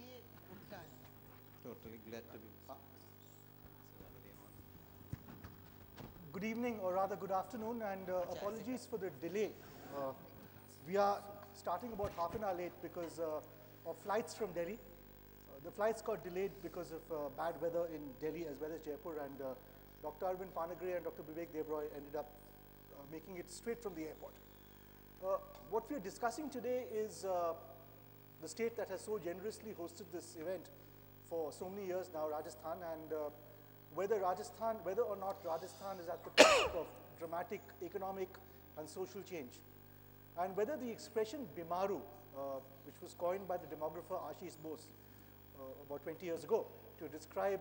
ये उल्टा है. Totally glad to be. Good evening, or rather good afternoon, and apologies for the delay. We are starting about half an hour late because of flights from Delhi. The flights got delayed because of bad weather in Delhi as well as Jaipur, and Dr. Arvind Panagariya and Dr. Bibek Debroy ended up making it straight from the airport. What we are discussing today is the state that has so generously hosted this event for so many years now, Rajasthan, and whether or not Rajasthan is at the cusp of dramatic economic and social change, and whether the expression Bimaru, which was coined by the demographer Ashish Bose about 20 years ago to describe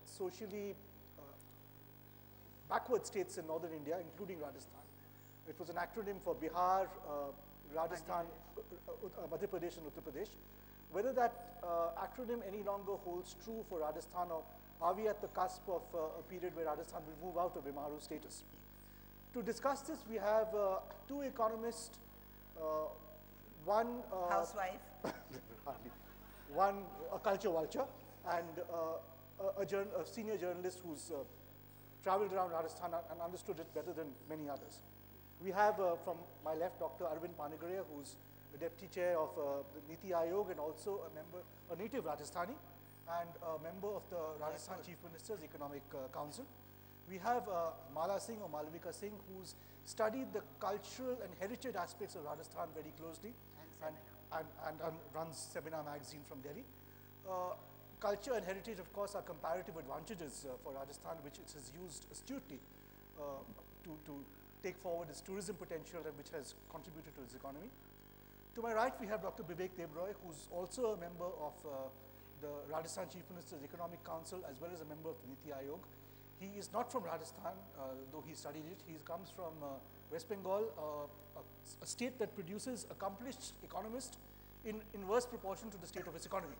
socially backward states in northern India, including Rajasthan. It was an acronym for Bihar, Rajasthan, Madhya Pradesh and Uttar Pradesh. Whether that acronym any longer holds true for Rajasthan, or are we at the cusp of a period where Rajasthan will move out of Bimaru status? To discuss this, we have two economists, one housewife, one a culture vulture, and a senior journalist who's traveled around Rajasthan and understood it better than many others. We have from my left Dr. Arvind Panagariya, who's the deputy chair of the Niti Aayog and also a native Rajasthani and a member of the Rajasthan Chief Minister's Economic Council. We have Mala Singh or Malvika Singh, who's studied the cultural and heritage aspects of Rajasthan very closely and runs Seminar magazine from Delhi. Culture and heritage, of course, are comparative advantages for Rajasthan, which it has used astutely to take forward its tourism potential and which has contributed to its economy. To my right, we have Dr. Bibek Debroy, who's also a member of the Rajasthan Chief Minister's Economic Council as well as a member of the Niti Aayog. He is not from Rajasthan, though he studied it. He comes from West Bengal, a state that produces accomplished economists in inverse proportion to the state of its economy.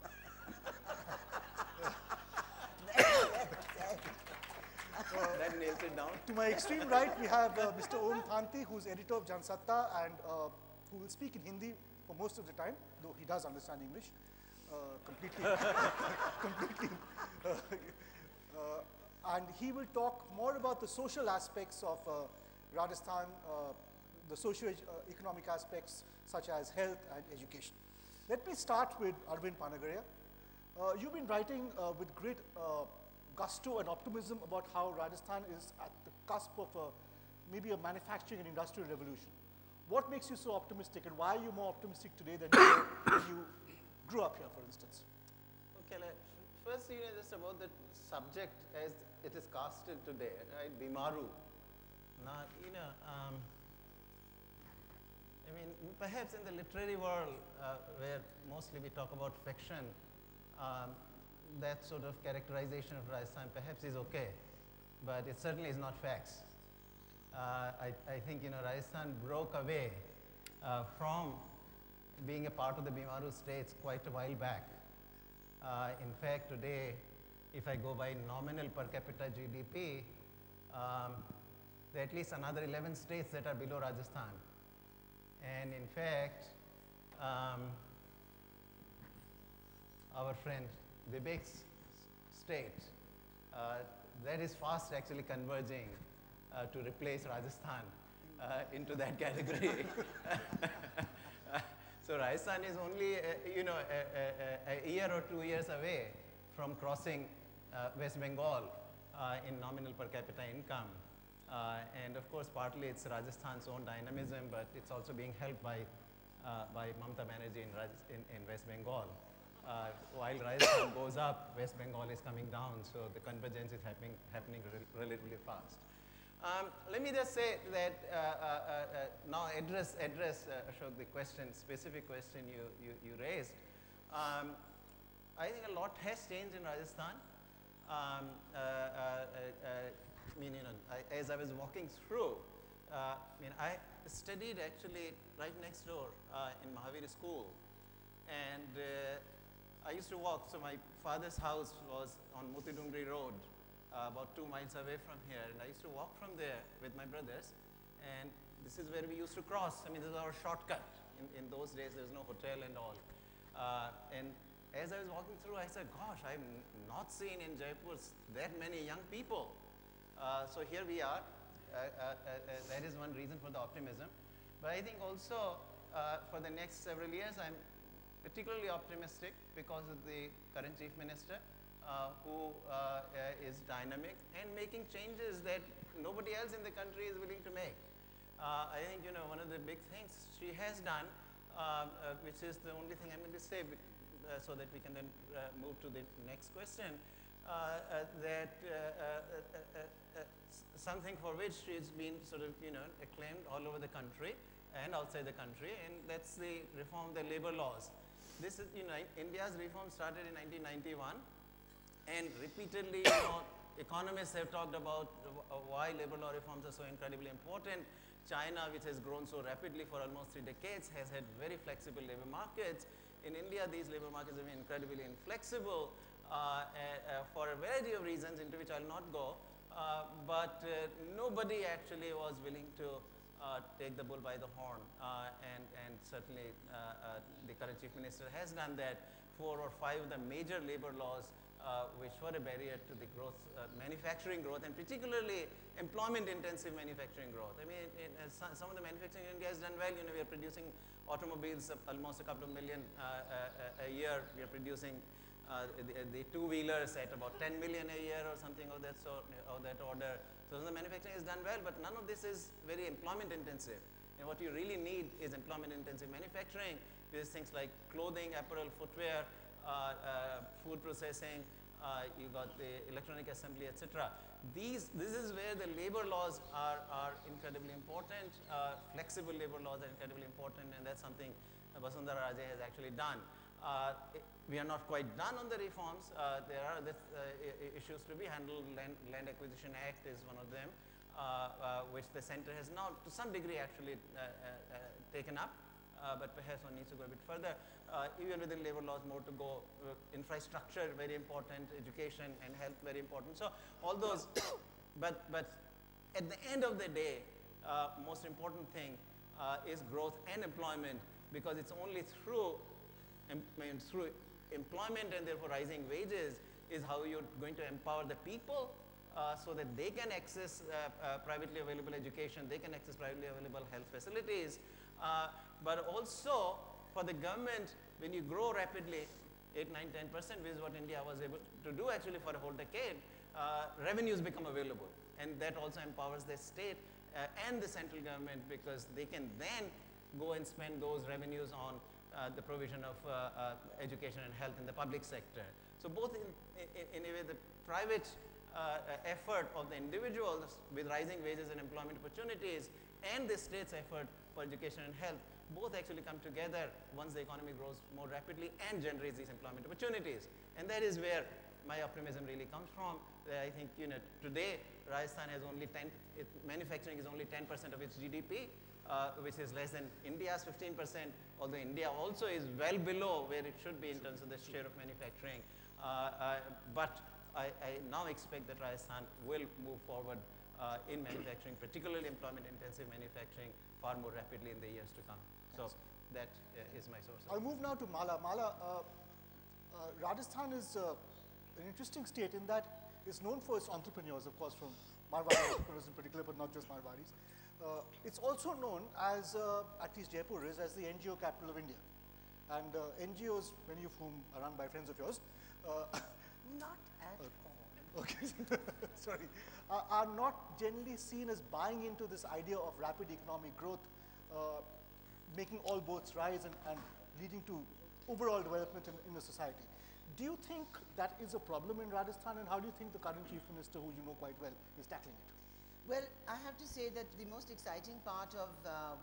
That nails it down. To my extreme right, we have Mr. Om Thanvi, who's editor of Jansatta and who will speak in Hindi for most of the time, though he does understand English completely. And he will talk more about the social aspects of Rajasthan, the socio-economic aspects such as health and education. Let me start with Arvind Panagariya. You've been writing with great gusto and optimism about how Rajasthan is at the cusp of maybe a manufacturing and industrial revolution. What makes you so optimistic, and why are you more optimistic today than you were when you grew up here, for instance? Okay, first, just about the subject as it is casted today, right? Bimaru. Now, I mean, perhaps in the literary world, where mostly we talk about fiction, that sort of characterization of Rajasthan perhaps is okay, but it certainly is not facts. I think Rajasthan broke away from being a part of the Bimaru states quite a while back. In fact, today, if I go by nominal per capita GDP, there are at least another 11 states that are below Rajasthan. And in fact, our friend Bibek's state, that is fast actually converging to replace Rajasthan into that category. So Rajasthan is only a year or 2 years away from crossing West Bengal in nominal per capita income. And of course, partly it's Rajasthan's own dynamism, but it's also being helped by Mamata Banerjee in West Bengal. While Rajasthan goes up, West Bengal is coming down, so the convergence is happening relatively fast. Let me just say that now address Ashok, the specific question you raised. I think a lot has changed in Rajasthan. As I was walking through, I studied actually right next door in Mahavir School, and I used to walk. So my father's house was on Motidungri Road, about 2 miles away from here, and I used to walk from there with my brothers, and this is where we used to cross. This is our shortcut, in those days, there was no hotel and all. And as I was walking through, I said, gosh, I've not seen in Jaipur that many young people. So here we are. That is one reason for the optimism. But I think also for the next several years, I'm particularly optimistic because of the current Chief Minister, who is dynamic and making changes that nobody else in the country is willing to make. I think, one of the big things she has done, which is the only thing I'm going to say, so that we can then move to the next question, something for which she's been sort of, acclaimed all over the country and outside the country, and that's the reform of the labor laws. This is, India's reform started in 1991, and repeatedly, economists have talked about why labor law reforms are so incredibly important. China, which has grown so rapidly for almost 3 decades, has had very flexible labor markets. In India, these labor markets have been incredibly inflexible for a variety of reasons into which I'll not go. But nobody actually was willing to take the bull by the horn. And certainly the current Chief Minister has done that. 4 or 5 of the major labor laws which were a barrier to the growth, manufacturing growth, and particularly employment-intensive manufacturing growth. I mean, some of the manufacturing in India has done well. We are producing automobiles almost a couple of million a year. We are producing the two-wheelers at about 10 million a year or something of that sort, of that order. So the manufacturing has done well, but none of this is very employment-intensive. And what you really need is employment-intensive manufacturing. There's things like clothing, apparel, footwear, food processing, you got the electronic assembly, etc. This is where the labor laws are incredibly important. Flexible labor laws are incredibly important, and that's something Vasundhara Raje has actually done. We are not quite done on the reforms. There are issues to be handled. Land Acquisition Act is one of them, which the center has now to some degree actually taken up. But perhaps one needs to go a bit further. Even within labor laws, more to go. Infrastructure, very important. Education and health, very important. So all those, but at the end of the day, most important thing is growth and employment, because it's only through employment and therefore rising wages is how you're going to empower the people so that they can access privately available education, they can access privately available health facilities. But also for the government, when you grow rapidly, 8, 9, 10%, which is what India was able to do actually for a whole decade, revenues become available. And that also empowers the state and the central government, because they can then go and spend those revenues on the provision of education and health in the public sector. So both in a way, the private effort of the individuals with rising wages and employment opportunities and the state's effort for education and health, both actually come together once the economy grows more rapidly and generates these employment opportunities. And that is where my optimism really comes from. I think today Rajasthan has only manufacturing is only 10% of its GDP, which is less than India's 15%, although India also is well below where it should be in terms of the share of manufacturing. But I now expect that Rajasthan will move forward in manufacturing, particularly employment-intensive manufacturing, far more rapidly in the years to come. So that is my source. I'll move now to Mala. Mala, Rajasthan is an interesting state in that it's known for its entrepreneurs, of course, from Marwari entrepreneurs in particular, but not just Marwaris. It's also known as, at least Jaipur is, as the NGO capital of India. And NGOs, many of whom are run by friends of yours, Not at all. okay, sorry, are not generally seen as buying into this idea of rapid economic growth, making all boats rise and leading to overall development in the society. Do you think that is a problem in Rajasthan, and how do you think the current Chief Minister, who you know quite well, is tackling it? Well, I have to say that the most exciting part of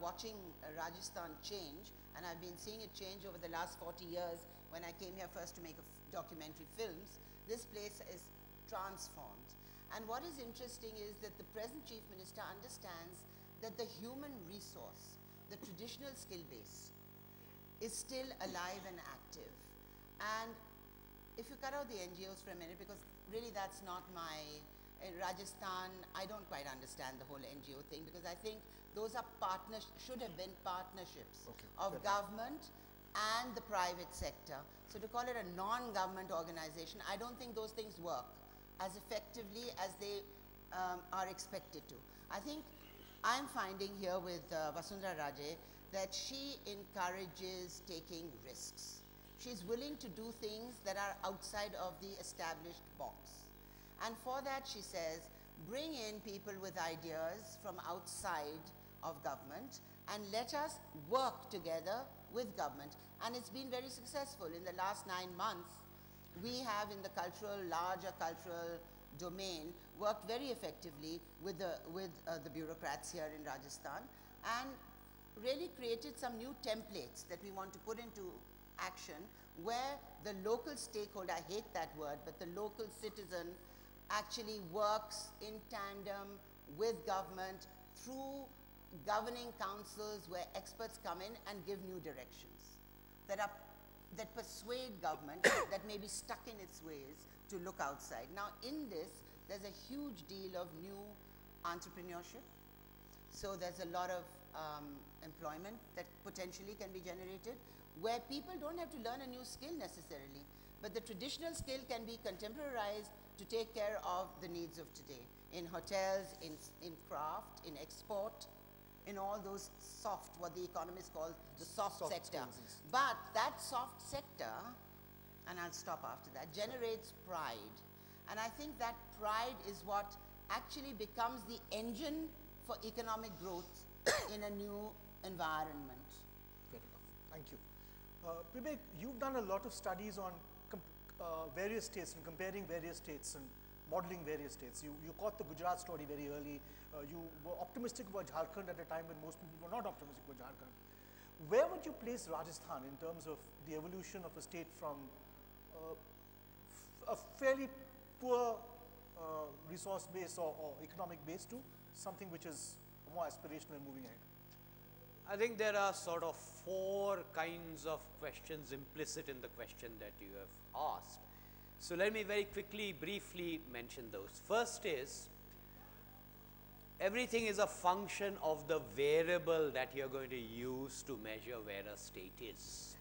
watching Rajasthan change, and I've been seeing it change over the last 40 years when I came here first to make documentary films, this place is transformed. And what is interesting is that the present Chief Minister understands that the human resource, the traditional skill base, is still alive and active. And if you cut out the NGOs for a minute, because really that's not my, in Rajasthan, I don't quite understand the whole NGO thing, because I think those are should have been partnerships of Good. government and the private sector. So to call it a non-government organization, I don't think those things work as effectively as they are expected to. I think I'm finding here with Vasundhara Raje that she encourages taking risks. She's willing to do things that are outside of the established box. And for that, she says, bring in people with ideas from outside of government and let us work together with government. And it's been very successful. In the last 9 months, we have in the larger cultural domain, worked very effectively with the bureaucrats here in Rajasthan and really created some new templates that we want to put into action where the local stakeholder, I hate that word, but the local citizen actually works in tandem with government through governing councils where experts come in and give new directions that persuade government that may be stuck in its ways to look outside. Now in this, there's a huge deal of new entrepreneurship. So there's a lot of employment that potentially can be generated where people don't have to learn a new skill necessarily, but the traditional skill can be contemporarized to take care of the needs of today in hotels, in craft, in export, in all those soft, what the economists call the soft sector. Skills. But that soft sector, and I'll stop after that, generates pride. And I think that pride is what actually becomes the engine for economic growth in a new environment. Fair enough. Thank you. Bibek, you've done a lot of studies on various states and comparing various states and modeling various states. You caught the Gujarat story very early. You were optimistic about Jharkhand at a time when most people were not optimistic about Jharkhand. Where would you place Rajasthan in terms of the evolution of a state from a fairly poor resource base or economic base to something which is more aspirational and moving ahead? I think there are sort of 4 kinds of questions implicit in the question that you have asked. So let me very quickly, briefly mention those. First is, everything is a function of the variable that you're going to use to measure where a state is.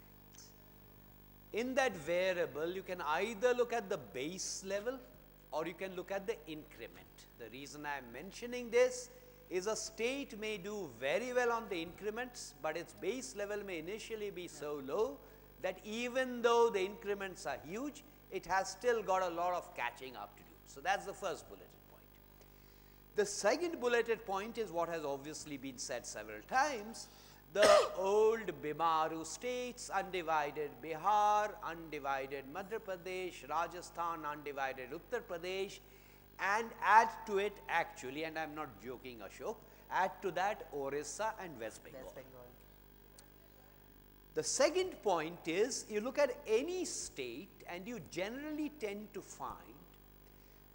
In that variable, you can either look at the base level or you can look at the increment. The reason I'm mentioning this is a state may do very well on the increments, but its base level may initially be so low that even though the increments are huge, it has still got a lot of catching up to do. So that's the first bulleted point. The second bulleted point is what has obviously been said several times. The old Bimaru states, undivided Bihar, undivided Madhya Pradesh, Rajasthan, undivided Uttar Pradesh, and add to it actually, and I'm not joking Ashok, add to that Orissa and West Bengal. The second point is, you look at any state and you generally tend to find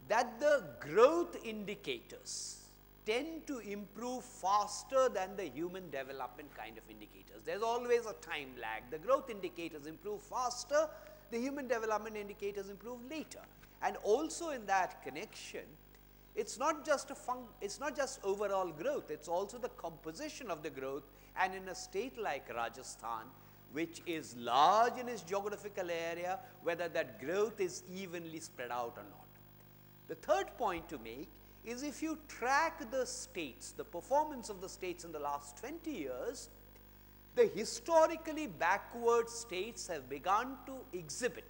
that the growth indicators tend to improve faster than the human development kind of indicators. There's always a time lag. The growth indicators improve faster, the human development indicators improve later. And also in that connection, it's not just overall growth, it's also the composition of the growth. And in a state like Rajasthan, which is large in its geographical area, whether that growth is evenly spread out or not. The third point to make is, if you track the states, the performance of the states in the last 20 years, the historically backward states have begun to exhibit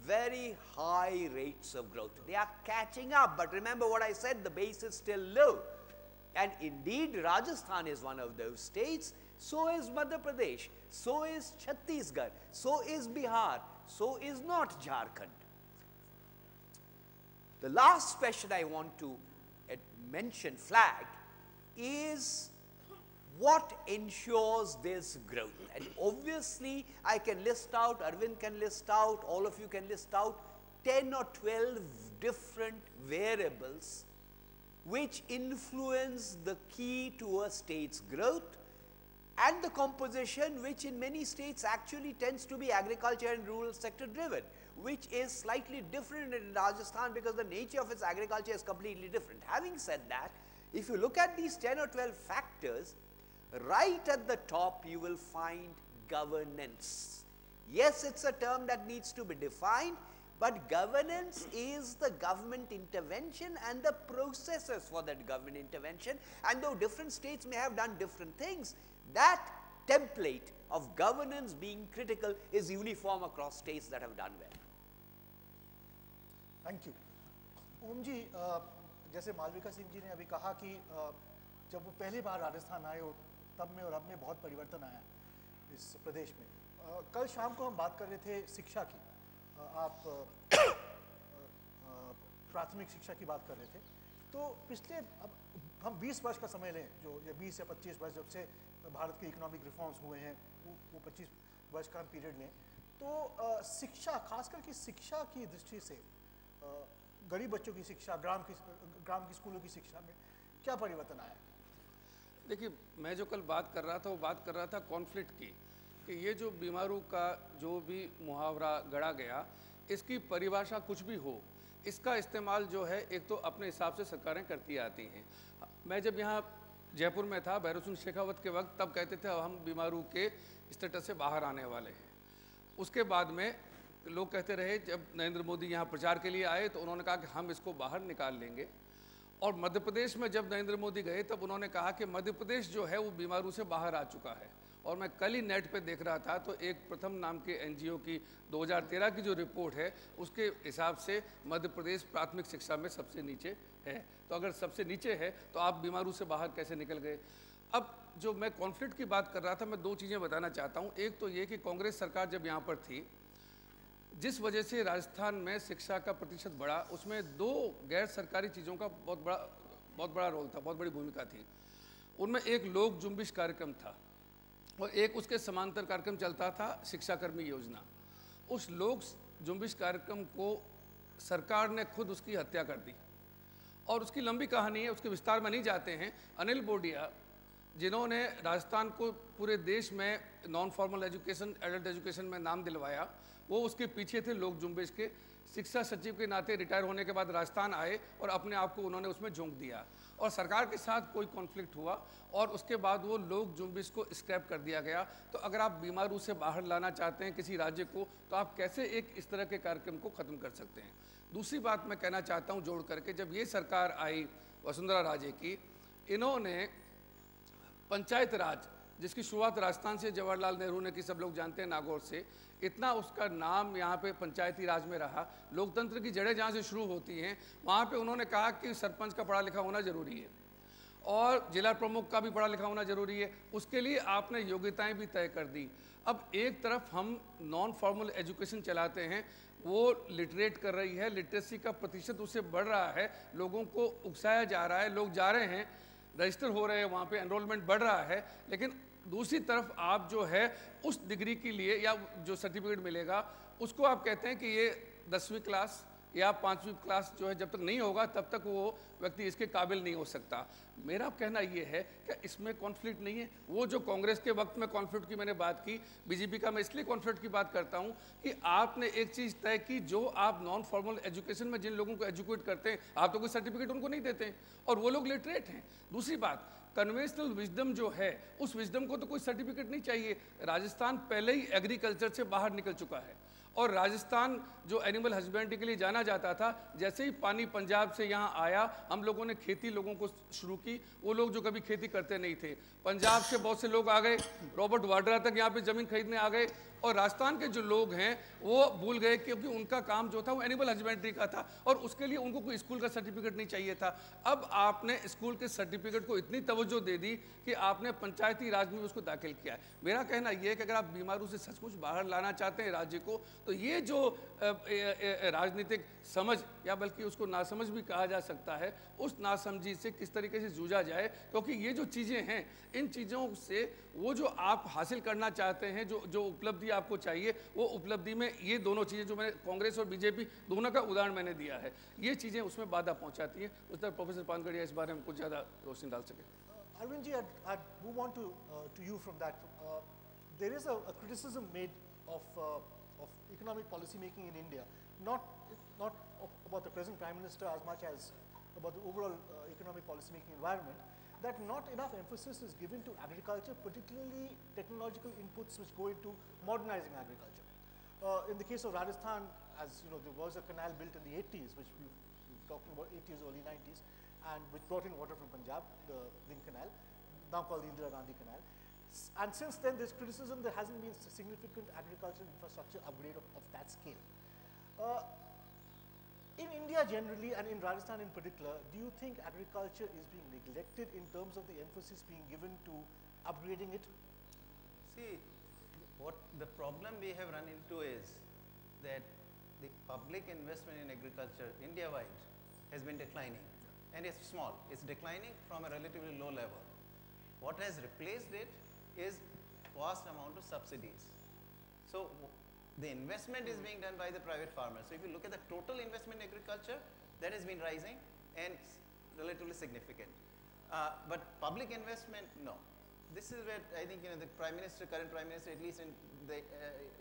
very high rates of growth. They are catching up, but remember what I said, the base is still low. And indeed, Rajasthan is one of those states, so is Madhya Pradesh, so is Chhattisgarh, so is Bihar, so is not Jharkhand. The last question I want to mention, flag, is what ensures this growth? And obviously, I can list out, Arvind can list out, all of you can list out 10 or 12 different variables which influence the key to a state's growth and the composition, which in many states actually tends to be agriculture and rural sector driven, which is slightly different in Rajasthan because the nature of its agriculture is completely different. Having said that, If you look at these 10 or 12 factors, right at the top you will find governance. Yes, it's a term that needs to be defined, but governance is the government intervention and the processes for that government intervention. And though different states may have done different things, that template of governance being critical is uniform across states that have done well. Thank you. Om ji, जैसे मालविका सिंह जी ने अभी कहा कि जब वो पहली बार राजस्थान आए और तब में और अब में बहुत परिवर्तन आया इस प्रदेश में। कल शाम को हम बात कर रहे थे शिक्षा की, आप प्राथमिक शिक्षा की बात कर रहे थे। तो पिछले, अब हम 20 वर्ष का समय लें, जो ये 20 या 25 वर्ष जब से भारत के इकोनॉमिक रिफॉर्म्स हुए हैं, वो 25 वर्ष का हम पीरियड लें, तो शिक्षा, खासकर की शिक्षा की दृष्टि से गरीब बच्चों की शिक्षा, ग्राम की स्कूलों की शिक्षा में क्या परिवर्तन आया? देखिए, मैं जो कल बात कर रहा था वो बात कर रहा था कॉन्फ्लिक्ट की, कि ये जो बीमारू का जो भी मुहावरा गढ़ा गया, इसकी परिभाषा कुछ भी हो, इसका इस्तेमाल जो है एक तो अपने हिसाब से सरकारें करती आती हैं। मैं जब यहाँ जयपुर में था भैरव सिंह शेखावत के वक्त, तब कहते थे अब हम बीमारू के स्टेटस से बाहर आने वाले हैं। उसके बाद में लोग कहते रहे, जब नरेंद्र मोदी यहाँ प्रचार के लिए आए तो उन्होंने कहा कि हम इसको बाहर निकाल लेंगे। और मध्य प्रदेश में जब नरेंद्र मोदी गए तब उन्होंने कहा कि मध्य प्रदेश जो है वो बीमारू से बाहर आ चुका है। और मैं कल ही नेट पे देख रहा था तो एक प्रथम नाम के एनजीओ की 2013 की जो रिपोर्ट है उसके हिसाब से मध्य प्रदेश प्राथमिक शिक्षा में सबसे नीचे है। तो अगर सबसे नीचे है तो आप बीमारू से बाहर कैसे निकल गए? अब जो मैं कॉन्फ्लिक्ट की बात कर रहा था, मैं दो चीज़ें बताना चाहता हूँ। एक तो ये कि कांग्रेस सरकार जब यहाँ पर थी, जिस वजह से राजस्थान में शिक्षा का प्रतिशत बढ़ा, उसमें दो गैर सरकारी चीज़ों का बहुत बड़ा रोल था, बहुत बड़ी भूमिका थी। उनमें एक लोक जुम्बिश कार्यक्रम था और एक उसके समांतर कार्यक्रम चलता था शिक्षाकर्मी योजना। उस लोक जुम्बिश कार्यक्रम को सरकार ने खुद उसकी हत्या कर दी और उसकी लंबी कहानी है, उसके विस्तार में नहीं जाते हैं। अनिल बोडिया, जिन्होंने राजस्थान को पूरे देश में non formal education, adult education में नाम दिलवाया, वो उसके पीछे थे लोक जुम्बिश के। शिक्षा सचिव के नाते रिटायर होने के बाद राजस्थान आए और अपने आप को उन्होंने उसमें झोंक दिया और सरकार के साथ कोई कॉन्फ्लिक्ट हुआ और उसके बाद वो लोक जुम्बिश को स्क्रैप कर दिया गया। तो अगर आप बीमारू से बाहर लाना चाहते हैं किसी राज्य को, तो आप कैसे एक इस तरह के कार्यक्रम को ख़त्म कर सकते हैं? दूसरी बात मैं कहना चाहता हूँ जोड़ करके, जब ये सरकार आई वसुंधरा राजे की, इन्होंने पंचायत राज, जिसकी शुरुआत राजस्थान से जवाहरलाल नेहरू ने की, सब लोग जानते हैं, नागौर से, इतना उसका नाम यहाँ पे पंचायती राज में रहा। लोकतंत्र की जड़ें जहाँ से शुरू होती हैं, वहाँ पे उन्होंने कहा कि सरपंच का पढ़ा लिखा होना जरूरी है और जिला प्रमुख का भी पढ़ा लिखा होना जरूरी है। उसके लिए आपने योग्यताएं भी तय कर दी। अब एक तरफ हम नॉन फॉर्मल एजुकेशन चलाते हैं, वो लिटरेट कर रही है, लिटरेसी का प्रतिशत उससे बढ़ रहा है, लोगों को उकसाया जा रहा है, लोग जा रहे हैं, रजिस्टर हो रहे हैं, वहाँ पे एनरोलमेंट बढ़ रहा है। लेकिन दूसरी तरफ आप जो है उस डिग्री के लिए या जो सर्टिफिकेट मिलेगा उसको आप कहते हैं कि ये 10वीं क्लास या 5वीं क्लास जो है जब तक नहीं होगा तब तक वो व्यक्ति इसके काबिल नहीं हो सकता। मेरा कहना ये है कि इसमें कॉन्फ्लिक्ट नहीं है। वो जो कांग्रेस के वक्त में कॉन्फ्लिक्ट की मैंने बात की, बीजेपी का मैं इसलिए कॉन्फ्लिक्ट की बात करता हूँ कि आपने एक चीज़ तय की, जो आप नॉन फॉर्मल एजुकेशन में जिन लोगों को एजुकेट करते हैं, आप तो कोई सर्टिफिकेट उनको नहीं देते हैं और वो लोग लिटरेट हैं। दूसरी बात, कन्वेंशनल विजडम जो है, उस विजडम को तो कोई सर्टिफिकेट नहीं चाहिए। राजस्थान पहले ही एग्रीकल्चर से बाहर निकल चुका है और राजस्थान जो एनिमल हस्बेंड्री के लिए जाना जाता था, जैसे ही पानी पंजाब से यहाँ आया, हम लोगों ने खेती लोगों को शुरू की। वो लोग जो कभी खेती करते नहीं थे, पंजाब से बहुत से लोग आ गए, रॉबर्ट वाड्रा तक यहाँ पे ज़मीन खरीदने आ गए और राजस्थान के जो लोग हैं वो भूल गए क्योंकि उनका काम जो था वो एनिमल हस्बेंड्री का था और उसके लिए उनको कोई स्कूल का सर्टिफिकेट नहीं चाहिए था। अब आपने स्कूल के सर्टिफिकेट को इतनी तवज्जो दे दी कि आपने पंचायती राज में उसको दाखिल किया है। मेरा कहना यह है कि अगर आप बीमारू से सचमुच बाहर लाना चाहते हैं राज्य को, तो ये जो राजनीतिक समझ या बल्कि उसको नासमझ भी कहा जा सकता है, उस नासमझी से किस तरीके से जूझा जाए, क्योंकि ये जो चीज़ें हैं, इन चीज़ों से वो जो आप हासिल करना चाहते हैं, जो उपलब्धि आपको चाहिए, वो उपलब्धि में ये दोनों चीज़ें जो मैंने कांग्रेस और बीजेपी दोनों का उदाहरण मैंने दिया है, ये चीज़ें उसमें बाधा पहुंचाती हैं। उस तरह प्रोफेसर पानगड़िया इस बारे में कुछ ज़्यादा रोशनी डाल सके। Arvind ji, I'd move on to you from that. There is a criticism made of economic policy making in India, not about the present Prime Minister as much as about the overall economic policy-making environment, that not enough emphasis is given to agriculture, particularly technological inputs which go into modernizing agriculture. In the case of Rajasthan, as you know, there was a canal built in the 80s, which we were talking about 80s, early 90s, and which brought in water from Punjab, the Link Canal, now called the Indira Gandhi Canal. And since then, there's criticism there hasn't been significant agricultural infrastructure upgrade of that scale. In India generally, and in Rajasthan in particular, do you think agriculture is being neglected in terms of the emphasis being given to upgrading it? See, what the problem we have run into is that the public investment in agriculture India-wide has been declining, and it's small. It's declining from a relatively low level. What has replaced it is vast amount of subsidies. So the investment is being done by the private farmers. So if you look at the total investment in agriculture, that has been rising and relatively significant. But public investment, no. This is where I think, you know, the Prime Minister, current Prime Minister, at least in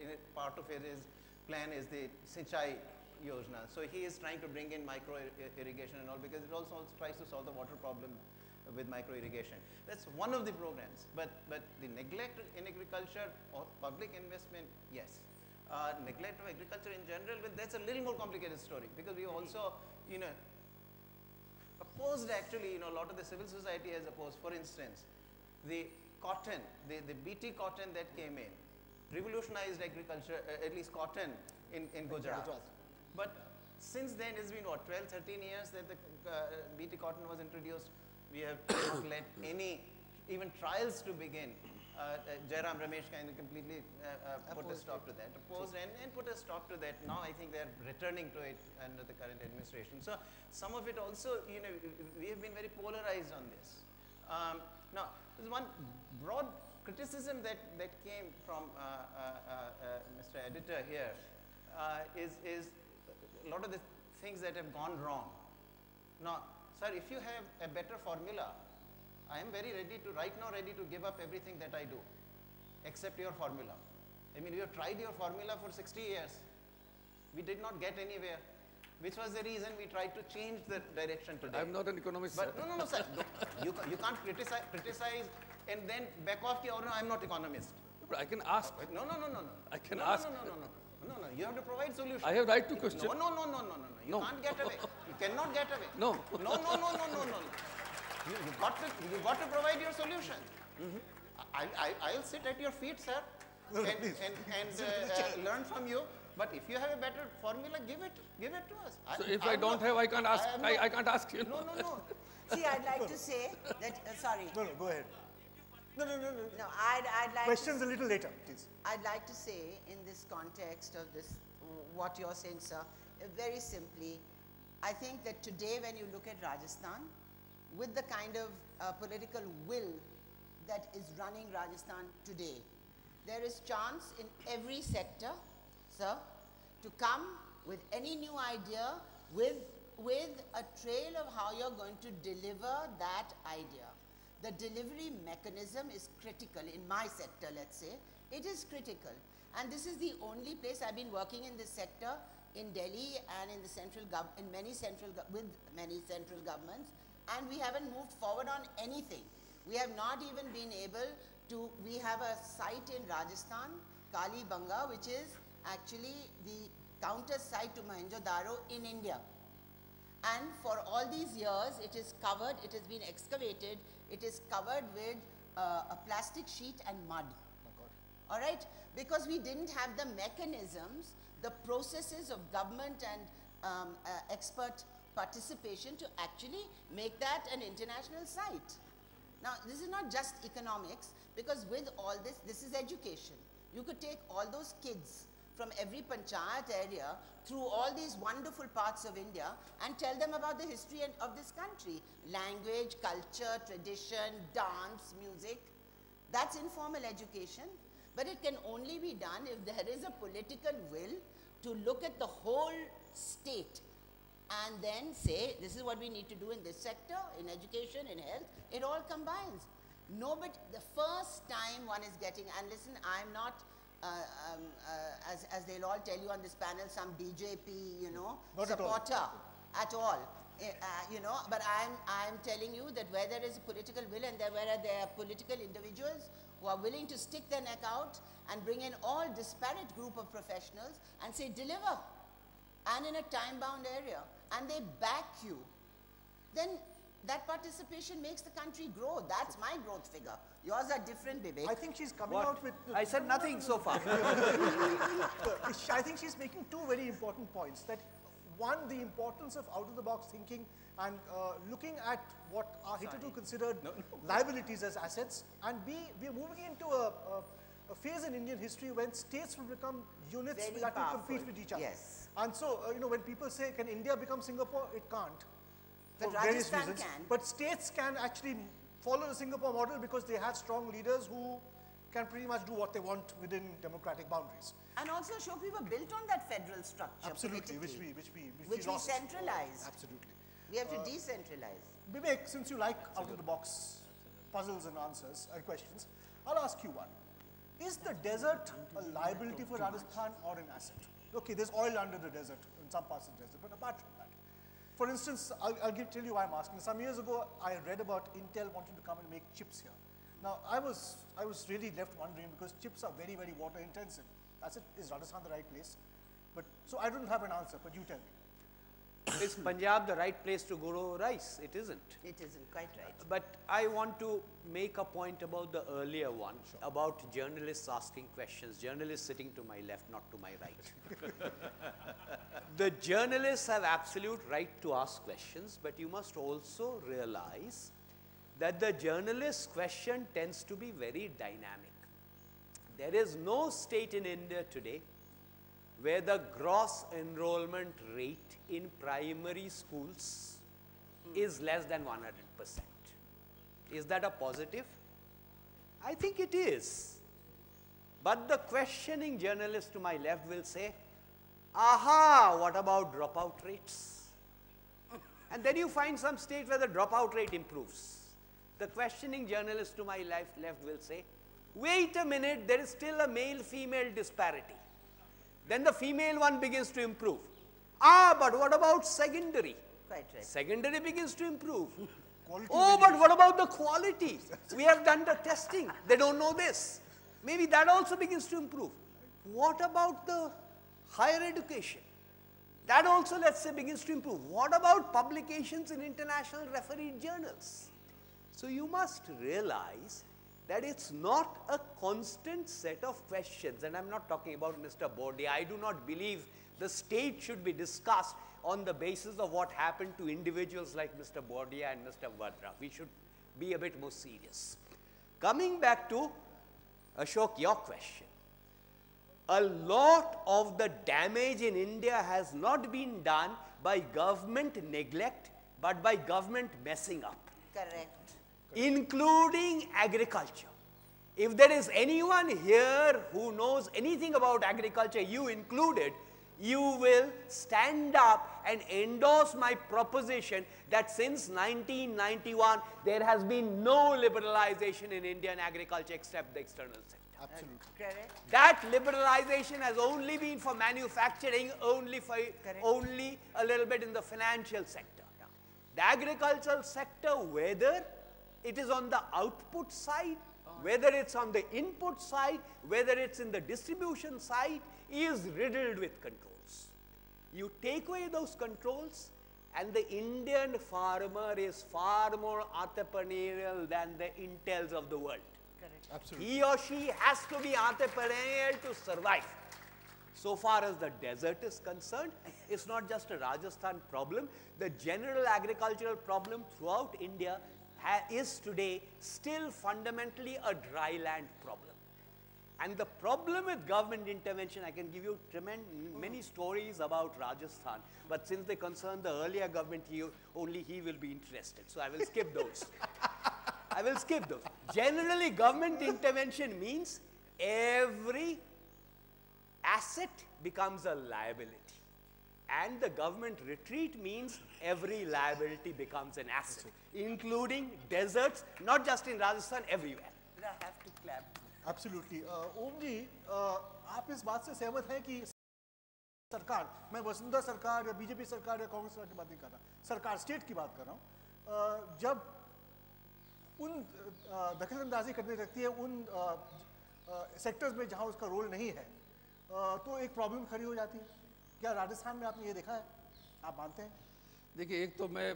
a part of his plan is the Sinchai Yojana. So he is trying to bring in micro irrigation and all, because it also tries to solve the water problem with micro irrigation. That's one of the programs. But the neglect in agriculture or public investment, yes. Neglect of agriculture in general, well, that's a little more complicated story, because we also, you know, opposed actually, you know, a lot of the civil society has opposed. For instance, the cotton, the BT cotton that came in, revolutionized agriculture, at least cotton in Gujarat. But since then, it's been what, 12, 13 years that the BT cotton was introduced. We have not let any, even trials to begin. Jairam Ramesh kind of completely put a stop to that, opposed and put a stop to that. Now I think they're returning to it under the current administration. So some of it also, you know, we have been very polarized on this. Now, there's one broad criticism that came from Mr. Editor here, is a lot of the things that have gone wrong. Now, sir, if you have a better formula, I am very ready to, right now ready to give up everything that I do, except your formula. I mean, we have tried your formula for 60 years. We did not get anywhere, which was the reason we tried to change the direction today. I'm not an economist, But sir. no, sir. You can't criticize and then back off, oh no, I'm not economist. But I can ask. No. I can ask. No. You have to provide solutions. I have right to question. No. You can't get away. You cannot get away. No. No. You got to provide your solution. I'll sit at your feet, sir, and learn from you. But if you have a better formula, give it to us. So if I don't have, I can't ask. I can't ask you. No. See, I'd like to say that, sorry. No, go ahead. No. No, I'd like Questions a little later, please. I'd like to say in this context of this, what you're saying, sir, very simply, I think that today when you look at Rajasthan, with the kind of political will that is running Rajasthan today, there is chance in every sector, sir, to come with any new idea with a trail of how you're going to deliver that idea. The delivery mechanism is critical in my sector, let's say. It is critical. And this is the only place I've been working in this sector in Delhi and in the with many central governments, and we haven't moved forward on anything. We have not even been able to, we have a site in Rajasthan, Kali Banga, which is actually the counter site to Mohenjo-daro in India. And for all these years, it is covered, it has been excavated, it is covered with a plastic sheet and mud. Oh God. All right? Because we didn't have the mechanisms, the processes of government and expert participation to actually make that an international site. Now, this is not just economics, because with all this, this is education. You could take all those kids from every panchayat area through all these wonderful parts of India and tell them about the history of this country. Language, culture, tradition, dance, music. That's informal education. But it can only be done if there is a political will to look at the whole state and then say, this is what we need to do in this sector, in education, in health. It all combines. No, but the first time one is getting, and listen, I'm not, as they'll all tell you on this panel, some BJP, you know, supporter at all. You know, but I'm telling you that where there is a political will and where there are political individuals who are willing to stick their neck out and bring in all disparate group of professionals and say deliver, and in a time-bound area, and they back you, then that participation makes the country grow. That's my growth figure. Yours are different, Bibek. I think she's coming What? out with... I said nothing so far. I think she's making two very important points. That one, the importance of out-of-the-box thinking and looking at what are hitherto considered liabilities as assets, and B, we are moving into a phase in Indian history when states will become units Very that will powerful. compete with each other. Yes. And so, you know, when people say, can India become Singapore? It can't. But For various Rajasthan reasons. can. But states can actually follow the Singapore model because they have strong leaders who can pretty much do what they want within democratic boundaries. And also, Ashok, we were built on that federal structure. Absolutely, politically, which we we lost. centralized. Absolutely. We have to decentralize. Vivek, since you like out-of-the-box puzzles and answers and questions, I'll ask you one. Is the desert a liability for Rajasthan or an asset? Okay, there's oil under the desert, in some parts of the desert, but apart from that. For instance, I'll tell you why I'm asking. Some years ago, I read about Intel wanting to come and make chips here. Now, I was really left wondering because chips are very, very water intensive. That's it. Is Rajasthan the right place? But so I don't have an answer, but you tell me. Is Punjab the right place to grow rice? It isn't. It isn't quite right. But I want to make a point about the earlier one, about journalists asking questions. Journalists sitting to my left, not to my right. The journalists have absolute right to ask questions, but you must also realize that the journalist's question tends to be very dynamic. There is no state in India today where the gross enrollment rate in primary schools is less than 100%. Is that a positive? I think it is. But the questioning journalist to my left will say, aha, what about dropout rates? And then you find some state where the dropout rate improves. The questioning journalist to my left will say, wait a minute, there is still a male-female disparity. Then the female one begins to improve. Ah, but what about secondary? Quite right. Secondary begins to improve. Quality Oh, but what about the quality? We have done the testing. They don't know this. Maybe that also begins to improve. What about the higher education? That also, let's say, begins to improve. What about publications in international refereed journals? So you must realize that it's not a constant set of questions, and I'm not talking about Mr. Bordia. I do not believe the state should be discussed on the basis of what happened to individuals like Mr. Bordia and Mr. Vadra. We should be a bit more serious. Coming back to Ashok, your question. A lot of the damage in India has not been done by government neglect, but by government messing up. Correct. Including agriculture. If there is anyone here who knows anything about agriculture, you included, you will stand up and endorse my proposition that since 1991, there has been no liberalization in Indian agriculture except the external sector. Absolutely. Correct. That liberalization has only been for manufacturing, only a little bit in the financial sector. The agricultural sector, whether it is on the output side, whether it's on the input side, whether it's in the distribution side, is riddled with controls. You take away those controls, and the Indian farmer is far more entrepreneurial than the Intels of the world. Correct. Absolutely. He or she has to be entrepreneurial to survive. So far as the desert is concerned, it's not just a Rajasthan problem. The general agricultural problem throughout India is today still fundamentally a dry land problem. And the problem with government intervention, I can give you many stories about Rajasthan, but since they concern the earlier government, only he will be interested. So I will skip those. I will skip those. Generally, government intervention means every asset becomes a liability. And the government retreat means every liability becomes an asset, including deserts, not just in Rajasthan, everywhere. I have to clap. Absolutely. Om ji, आप इस बात से सहमत हैं कि सरकार, मैं वसुंधरा सरकार या बीजेपी सरकार या कांग्रेस सरकार की बात नहीं कर रहा, सरकार स्टेट की बात कर रहा हूँ, जब उन दखलंदाजी करने लगती है उन सेक्टर्स में जहाँ उसका रोल नहीं है, तो एक प्रॉब्लम खड़ी हो जाती है। क्या राजस्थान में आपने ये देखा है, आप मानते हैं? देखिए, एक तो मैं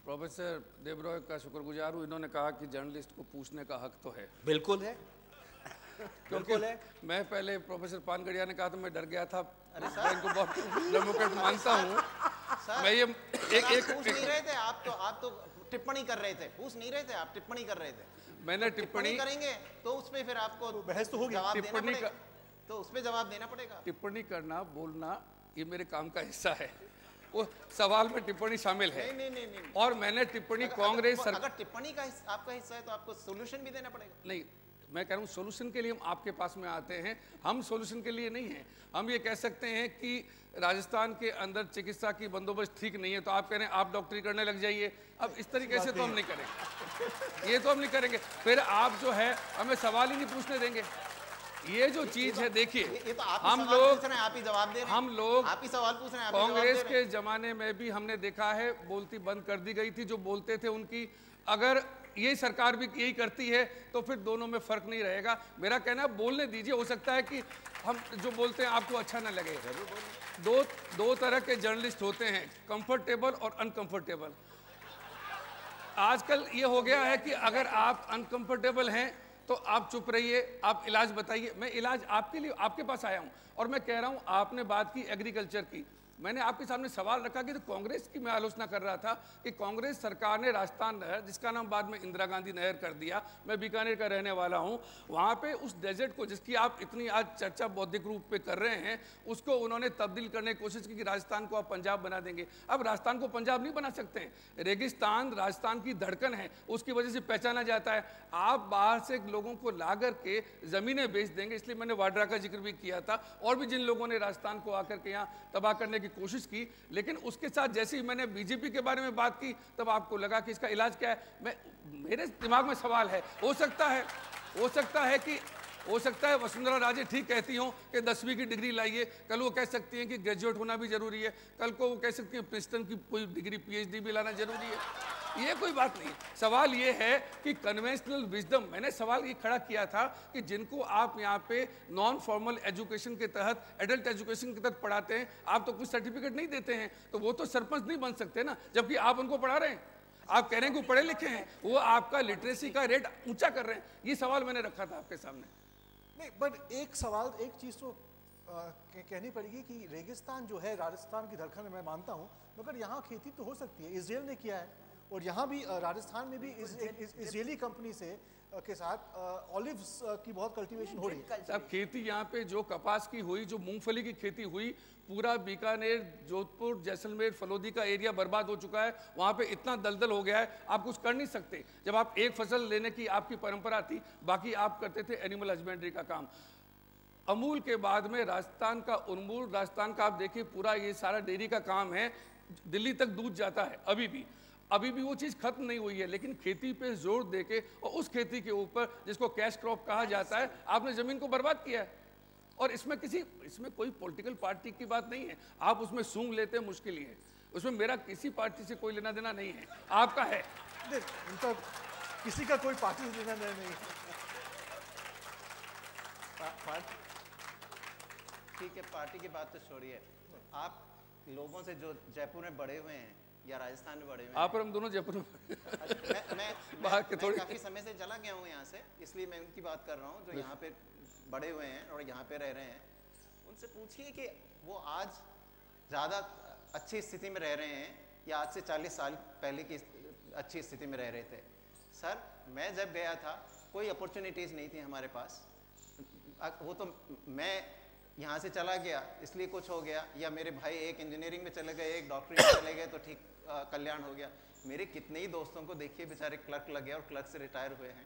प्रोफेसर देबरॉय का शुक्रगुजार हूँ, इन्होंने कहा कि जर्नलिस्ट को पूछने का हक तो है। बिल्कुल है, क्योंकि मैं पहले प्रोफेसर पानगड़िया ने कहा तो मैं डर गया था, मैं इनको बहुत डेमोक्रेट मानता हूँ। मैं ये एक पूछ नहीं रहे थे, आप तो टिप्पणी कर रहे थे, पूछ नहीं रहे थे, आप टिप्पणी कर रहे थे। मैंने टिप्पणी करेंगे तो उस पे फिर आपको बहस तो होगी, टिप्पणी तो उस पे जवाब देना पड़ेगा। टिप्पणी करना, बोलना, ये मेरे काम का हिस्सा है। वो सवाल में टिप्पणी शामिल है। नहीं। और मैंने टिप्पणी कांग्रेस अगर टिप्पणी का आपका हिस्सा है तो आपको सोल्यूशन भी देना पड़ेगा। नहीं, मैं कह रहा हूँ सोल्यूशन के लिए हम आपके पास में आते हैं, हम सोल्यूशन के लिए नहीं हैं। हम ये कह सकते हैं कि राजस्थान के अंदर चिकित्सा की बंदोबस्त ठीक नहीं है, तो आप कह रहे हैं आप डॉक्टरी करने लग जाइए। अब इस तरीके से तो हम नहीं करेंगे, ये तो हम नहीं करेंगे। फिर आप जो है हमें सवाल ही नहीं पूछने देंगे। ये जो चीज है, देखिए, हम लोग आप ही जवाब दे रहे हैं, हम लोग आप ही सवाल पूछ रहे हैं, कांग्रेस के जमाने में भी हमने देखा है बोलती बंद कर दी गई थी। जो बोलते थे उनकी, अगर यही सरकार भी यही करती है तो फिर दोनों में फर्क नहीं रहेगा। मेरा कहना है बोलने दीजिए, हो सकता है कि हम जो बोलते हैं आपको अच्छा ना लगे। दो तरह के जर्नलिस्ट होते हैं, कंफर्टेबल और अनकंफर्टेबल। आजकल ये हो गया है कि अगर आप अनकंफर्टेबल हैं तो आप चुप रहिए, आप इलाज बताइए। मैं इलाज आपके लिए आपके पास आया हूं। और मैं कह रहा हूं, आपने बात की एग्रीकल्चर की, मैंने आपके सामने सवाल रखा कि तो कांग्रेस की मैं आलोचना कर रहा था कि कांग्रेस सरकार ने राजस्थान नहर, जिसका नाम बाद में इंदिरा गांधी नहर कर दिया, मैं बीकानेर का रहने वाला हूं, वहां पे उस डेजर्ट को, जिसकी आप इतनी आज चर्चा बौद्धिक रूप पे कर रहे हैं, उसको उन्होंने तब्दील करने की कोशिश की कि राजस्थान को आप पंजाब बना देंगे। अब राजस्थान को पंजाब नहीं बना सकते हैं। रेगिस्तान राजस्थान की धड़कन है, उसकी वजह से पहचाना जाता है। आप बाहर से लोगों को ला करके जमीनें बेच देंगे, इसलिए मैंने वाड्रा का जिक्र भी किया था, और भी जिन लोगों ने राजस्थान को आकर के यहाँ तबाह करने की कोशिश की। लेकिन उसके साथ जैसे ही मैंने बीजेपी के बारे में बात की, तब आपको लगा कि इसका इलाज क्या है। मेरे दिमाग में सवाल है, हो सकता है वसुंधरा राजे ठीक कहती हो कि 10वीं की डिग्री लाइए, कल वो कह सकती हैं कि ग्रेजुएट होना भी जरूरी है, कल को वो कह सकती हैं प्रिंसटन की कोई डिग्री पीएचडी भी लाना जरूरी है। ये कोई बात नहीं। सवाल ये है कि कन्वेंशनल विजडम, मैंने सवाल ये खड़ा किया था कि जिनको आप यहाँ पे नॉन फॉर्मल एजुकेशन के तहत, एडल्ट एजुकेशन के तहत पढ़ाते हैं, आप तो कुछ सर्टिफिकेट नहीं देते हैं, तो वो तो सरपंच नहीं बन सकते ना, जबकि आप उनको पढ़ा रहे हैं। आप कह रहे हैं कि पढ़े लिखे हैं, वो आपका लिटरेसी का रेट ऊंचा कर रहे हैं। ये सवाल मैंने रखा था आपके सामने। नहीं, बट एक सवाल, एक चीज़ तो कहनी पड़ेगी कि रेगिस्तान जो है राजस्थान की धड़कन है, मैं मानता हूँ, मगर यहाँ खेती तो हो सकती है। इजराइल ने किया है, और यहाँ भी राजस्थान में भी इजरायली कंपनी से के साथ ऑलिव्स की बहुत कल्टीवेशन हो रही है। अब खेती यहाँ पे जो कपास की हुई, जो मूंगफली की खेती हुई, पूरा बीकानेर, जोधपुर, जैसलमेर, फलोदी का एरिया बर्बाद हो चुका है। वहाँ पे इतना दलदल हो गया है, आप कुछ कर नहीं सकते। जब आप एक फसल लेने की आपकी परंपरा थी, बाकी आप करते थे एनिमल हस्बेंड्री का काम। अमूल के बाद में राजस्थान का उन्मूल, राजस्थान का आप देखिए पूरा ये सारा डेयरी का काम है, दिल्ली तक दूध जाता है। अभी भी वो चीज़ खत्म नहीं हुई है, लेकिन खेती पे जोर देके और उस खेती के ऊपर जिसको कैश क्रॉप कहा जाता है, आपने ज़मीन को बर्बाद किया है। और इसमें कोई पॉलिटिकल पार्टी की बात नहीं है। आप उसमें सूंघ लेते हैं, मुश्किल ही है। उसमें मेरा किसी पार्टी से कोई लेना देना नहीं है, आपका है। उनका किसी का कोई पार्टी से लेना देना नहीं। ठीक है, पार्टी की बात तो छोड़िए। आप लोगों से जो जयपुर में बड़े हुए हैं या राजस्थान में बड़े हुए हैं, आप और हम दोनों जयपुर में मैं काफ़ी समय से चला गया हूँ यहाँ से, इसलिए मैं उनकी बात कर रहा हूँ जो यहाँ पे बड़े हुए हैं और यहाँ पे रह रहे हैं। उनसे पूछिए कि वो आज ज़्यादा अच्छी स्थिति में रह रहे हैं या आज से 40 साल पहले की अच्छी स्थिति में रह रहे थे। सर, मैं जब गया था कोई अपॉर्चुनिटीज़ नहीं थी हमारे पास। वो तो मैं यहाँ से चला गया इसलिए कुछ हो गया, या मेरे भाई एक इंजीनियरिंग में चले गए, एक डॉक्टरी में चले गए तो ठीक कल्याण हो गया। मेरे कितने ही दोस्तों को देखिए बेचारे क्लर्क लग गए और क्लर्क से रिटायर हुए हैं।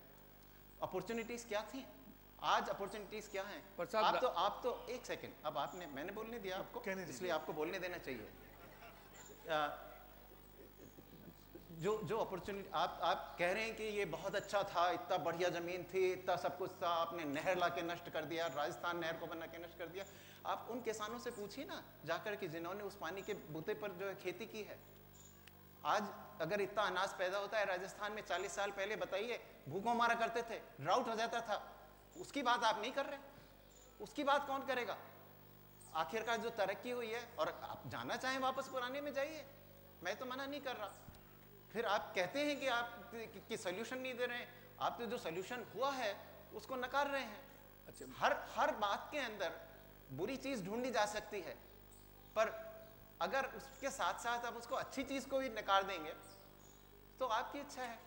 अपॉर्चुनिटीज़ क्या थी, आज अपॉर्चुनिटीज़ क्या हैं? आप तो एक सेकंड, अब मैंने बोलने दिया आपको, इसलिए आपको बोलने देना चाहिए। जो अपॉर्चुनिटी आप कह रहे हैं कि ये बहुत अच्छा था, इतना बढ़िया ज़मीन थी, इतना सब कुछ था, आपने नहर ला के नष्ट कर दिया, राजस्थान नहर को बना के नष्ट कर दिया। आप उन किसानों से पूछिए ना जाकर कि जिन्होंने उस पानी के बूते पर जो है खेती की है। आज अगर इतना अनाज पैदा होता है राजस्थान में, 40 साल पहले बताइए भूखों मारा करते थे, ड्राउट हो जाता था, उसकी बात आप नहीं कर रहे, उसकी बात कौन करेगा? आखिरकार जो तरक्की हुई है, और आप जाना चाहें वापस पुराने में जाइए, मैं तो मना नहीं कर रहा। फिर आप कहते हैं कि आप कि सॉल्यूशन नहीं दे रहे हैं, आप तो जो सॉल्यूशन हुआ है उसको नकार रहे हैं। अच्छा, हर बात के अंदर बुरी चीज ढूंढी जा सकती है, पर अगर उसके साथ साथ आप उसको अच्छी चीज को भी नकार देंगे तो आपकी इच्छा है।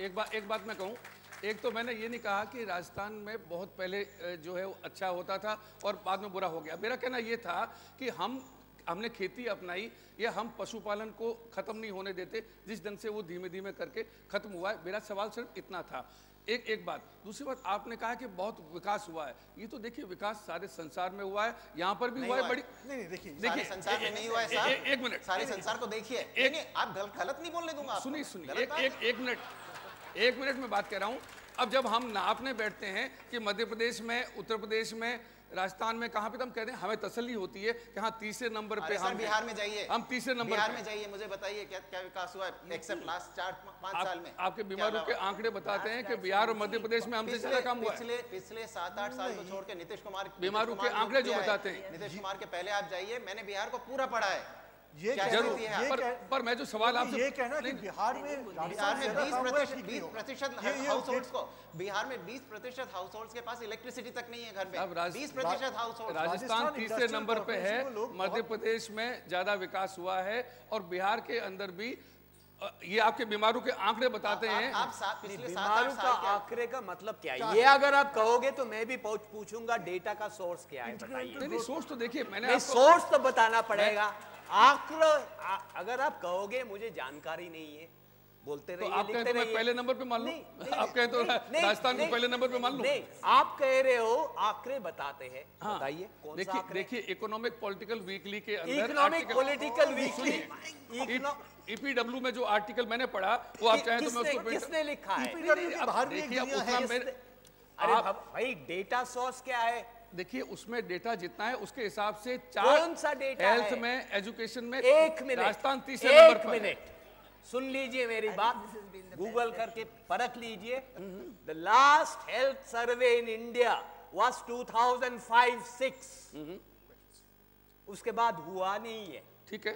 एक बात मैं कहूँ, एक तो मैंने ये नहीं कहा कि राजस्थान में बहुत पहले जो है वो अच्छा होता था और बाद में बुरा हो गया। मेरा कहना ये था कि हमने खेती अपनाई, या हम पशुपालन को ख़त्म नहीं होने देते, जिस ढंग से वो धीमे धीमे करके ख़त्म हुआ है। मेरा सवाल सिर्फ इतना था। एक बात, दूसरी बात, आपने कहा कि बहुत विकास हुआ है। ये तो देखिए विकास सारे संसार में हुआ है, यहाँ पर भी हुआ है। बड़ी नहीं देखिए सारे संसार में नहीं हुआ है साहब। एक मिनट, सारे संसार को देखिए। आप गलत नहीं बोलने दूंगा। सुनिए एक मिनट में बात कर रहा हूँ। अब जब हम नापने बैठते हैं कि मध्य प्रदेश में, उत्तर प्रदेश में, राजस्थान में, कहाँ पे, तो हम कहते हैं हमें तसल्ली होती है कि हाँ तीसरे नंबर पे हम बिहार में जाइए, हम तीसरे नंबर बिहार में जाइए, मुझे बताइए क्या क्या विकास हुआ है एक्सेप्ट लास्ट 4-5 साल में। आपके बीमारू के आंकड़े बताते हैं कि बिहार और मध्य प्रदेश में हमसे ज्यादा काम हुआ है। पिछले 7-8 साल को छोड़ के नीतीश कुमार बीमारू के आंकड़े जो बताते हैं, नीतीश कुमार के पहले आप जाइए, मैंने बिहार को पूरा पढ़ा है। ये पर मैं जो सवाल आपसे ये कहना कि बिहार में 20% हाउस होल्ड्स को, बिहार में 20% हाउस होल्ड्स के पास इलेक्ट्रिसिटी तक नहीं है घर में। 20% हाउस होल्ड। राजस्थान तीसरे नंबर पे है, मध्य प्रदेश में ज्यादा विकास हुआ है, और बिहार के अंदर भी ये आपके बीमारू के आंकड़े बताते हैं। बीमारू का आंकड़े का मतलब क्या है? ये अगर आप कहोगे तो मैं भी पूछूंगा डेटा का सोर्स क्या है, बताइए। नहीं, सोर्स तो देखिए मैंने सोर्स तो बताना पड़ेगा। आंकड़ा अगर आप कहोगे मुझे जानकारी नहीं है, बोलते रहिए, आप कहें तो मैं पहले नंबर पे मान लूं, आप कहें तो राजस्थान को पहले नंबर पे मान लूं। नहीं, आप कह रहे हो आंकड़े बताते हैं, बताइए कौन सा आंकड़े? देखिए इकोनॉमिक पॉलिटिकल वीकली के अंदर, इकोनॉमिक पॉलिटिकल वीकली ईपीडब्ल्यू में जो आर्टिकल मैंने पढ़ा, वो आप चाहें तो मैं उसको किसने लिखा है? अरे भाई डेटा सोर्स क्या है? देखिए उसमें डेटा जितना है उसके हिसाब से कौन सा डेटा है? हेल्थ में, एजुकेशन में, एक मिनट, राजस्थान तीसरे नंबर पर। एक मिनट सुन लीजिए मेरी बात, गूगल करके परख लीजिए। The last health survey in India was 2005-06। उसके बाद हुआ नहीं है, ठीक है?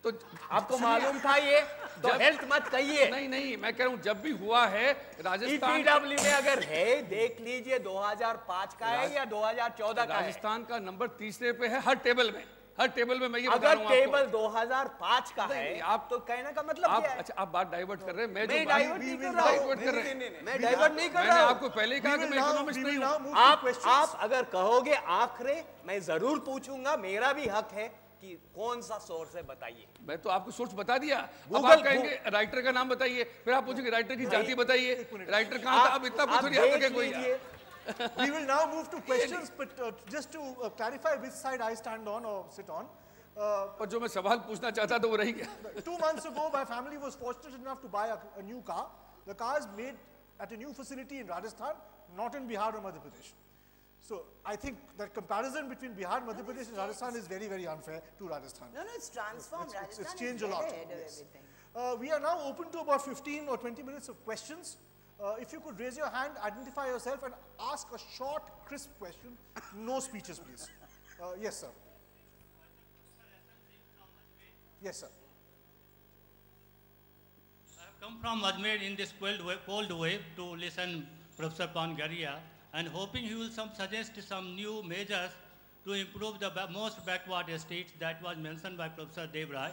तो आपको मालूम था ये? तो हेल्थ मत कहिए। नहीं, मैं कह रहा हूँ जब भी हुआ है राजस्थान, ईपीडब्ल्यू में अगर है देख लीजिए 2005 का है या 2014 का है। राजस्थान का नंबर तीसरे पे है हर टेबल में, मैं ये बता रहा हूं। अगर टेबल 2005 का है, आप तो कहने का मतलब क्या है? अच्छा आप बात डाइवर्ट कर रहे हैं, मैं डाइवर्ट नहीं कर रहा हूं। मैं डाइवर्ट नहीं कर रहा हूं। मैंने आपको पहले ही कहा कि मैं इकोनॉमिस्ट नहीं हूं। आप अगर कहोगे आंकड़े, मैं जरूर पूछूंगा, मेरा भी हक है कि कौन सा सोर्स है बताइए। मैं तो आपको सोर्स बता दिया। अब आप कहेंगे राइटर का नाम बताइए, फिर आप पूछेंगे राइटर की जाति बताइए, राइटर कहाँ था? अब इतना कुछ नहीं याद रखे कोई। We will now move to questions, but just to clarify which side I stand on or sit on. और जो मैं सवाल पूछना चाहता था वो रही गया। 2 months ago, my family was fortunate enough to buy a new car. The car is made at a new facility in Rajasthan, not in Bihar or Madhya Pradesh. So I think that comparison between Bihar, Madhya Pradesh and Rajasthan is very, very unfair to Rajasthan. No, it's transformed. It's changed a lot. Yes. We are now open to about 15 or 20 minutes of questions. If you could raise your hand, identify yourself and ask a short, crisp question. No speeches, please. Yes, sir. Yes, sir. I have come from Ajmer in this cold wave to listen Professor Panagariya and hoping he will suggest some new measures to improve the most backward states that was mentioned by Professor Debroy.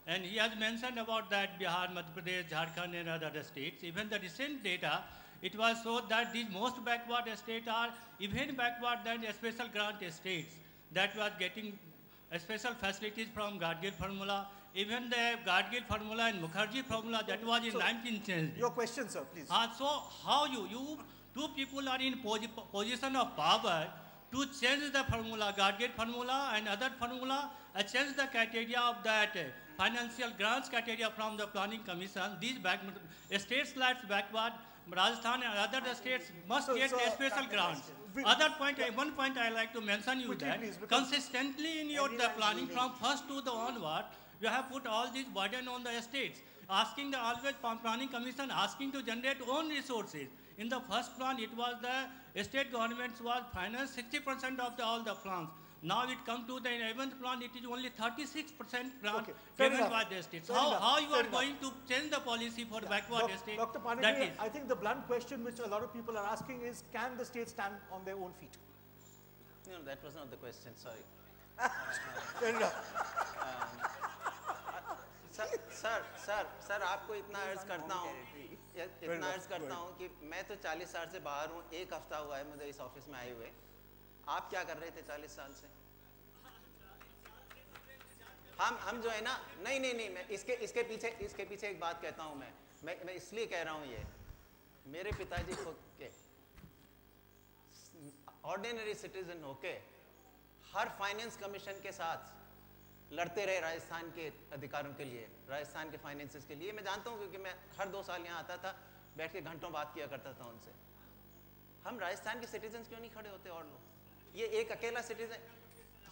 And he has mentioned about that Bihar, Madhya Pradesh, Jharkhand and other states. Even the recent data, it was shown that these most backward states are even backward than special grant states that was getting special facilities from Gadgil formula. Even the Gadgil formula and Mukherjee formula that was in 1910. Your question, sir, please. So how you two people are in position of power to change the formula, Gadgil formula and other formula, change the criteria of that financial grants criteria from the planning commission, these states like backward, Rajasthan and other states must get a special grants. One point I like to mention you that consistently in your the planning from first to the onward, you have put all this burden on the states, asking the always planning commission asking to generate own resources. In the first plan, it was the state governments was financed 60% of all the plans. Now it comes to the 11th plan, it is only 36% grant given by the states. How you are going to change the policy for backward states? Dr. Panagariya, I think the blunt question which a lot of people are asking is, can the states stand on their own feet? No, that was not the question, sorry. Fair enough. Sir आपको इतना अर्ज करता हूँ कि मैं तो 40 साल से बाहर हूँ, एक हफ्ता हुआ है मुझे इस ऑफिस में आए हुए। आप क्या कर रहे थे 40 साल से? हम जो है ना, नहीं मैं इसके पीछे एक बात कहता हूँ। मैं इसलिए कह रहा हूँ, ये मेरे पिताजी खुद के ऑर्डिनरी सिटीजन होके हर फाइनेंस कमीशन के साथ लड़ते रहे राजस्थान के अधिकारों के लिए, राजस्थान के फाइनेंसेस के लिए। मैं जानता हूँ क्योंकि मैं हर 2 साल यहाँ आता था, बैठ के घंटों बात किया करता था उनसे। हम राजस्थान के सिटीजन क्यों नहीं खड़े होते और लोग? ये एक अकेला सिटीजन।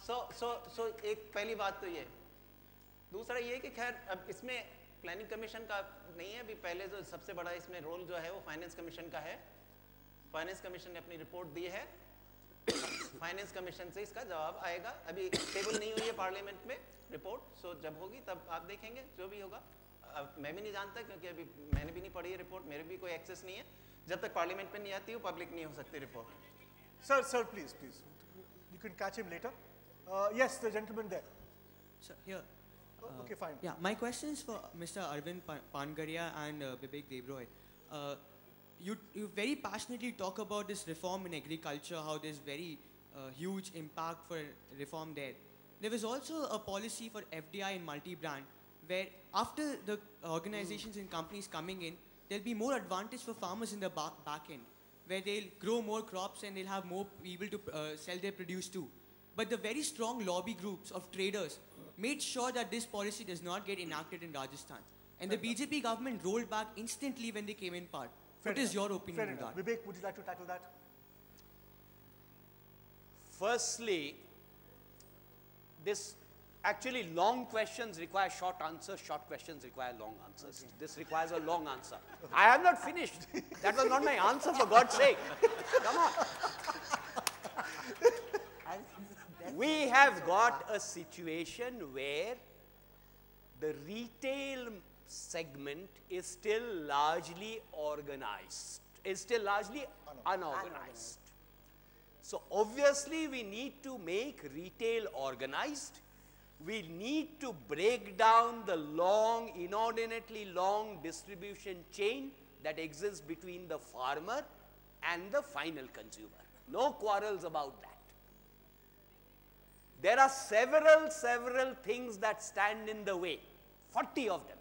सो एक पहली बात तो ये। दूसरा ये कि खैर अब इसमें प्लानिंग कमीशन का नहीं है, अभी पहले जो सबसे बड़ा इसमें रोल जो है वो फाइनेंस कमीशन का है। फाइनेंस कमीशन ने अपनी रिपोर्ट दी है, फाइनेंस कमीशन से इसका जवाब आएगा। अभी टेबल नहीं हुई है पार्लियामेंट में रिपोर्ट, सो जब होगी तब आप देखेंगे जो भी होगा। अब मैं भी नहीं जानता क्योंकि अभी मैंने भी नहीं पढ़ी है रिपोर्ट, मेरे भी कोई एक्सेस नहीं है। जब तक पार्लियामेंट में नहीं आती हो पब्लिक नहीं हो सकती report. Sir, please. You can catch him later. Yes, the gentleman there. Sir, here. Okay, fine. Yeah, my question is for Mr. Arvind Panagariya and Bibek Debroy. You very passionately talk about this reform in agriculture, how there's very huge impact for reform there. There was also a policy for FDI and multi-brand, where after the organizations and companies coming in, there'll be more advantage for farmers in the back end, where they'll grow more crops and they'll have more people to sell their produce to. But the very strong lobby groups of traders made sure that this policy does not get enacted in Rajasthan. And the BJP government rolled back instantly when they came in power. What is your opinion on that? Bibek, would you like to tackle that? Firstly, this actually long questions require short answers, short questions require long answers. Okay. This requires a long answer. I have not finished. That was not my answer, for God's sake. Come on. We have got a situation where the retail segment is still largely organized, is still largely unorganized. So obviously we need to make retail organized. We need to break down the long, inordinately long distribution chain that exists between the farmer and the final consumer. No quarrels about that. There are several things that stand in the way, 40 of them.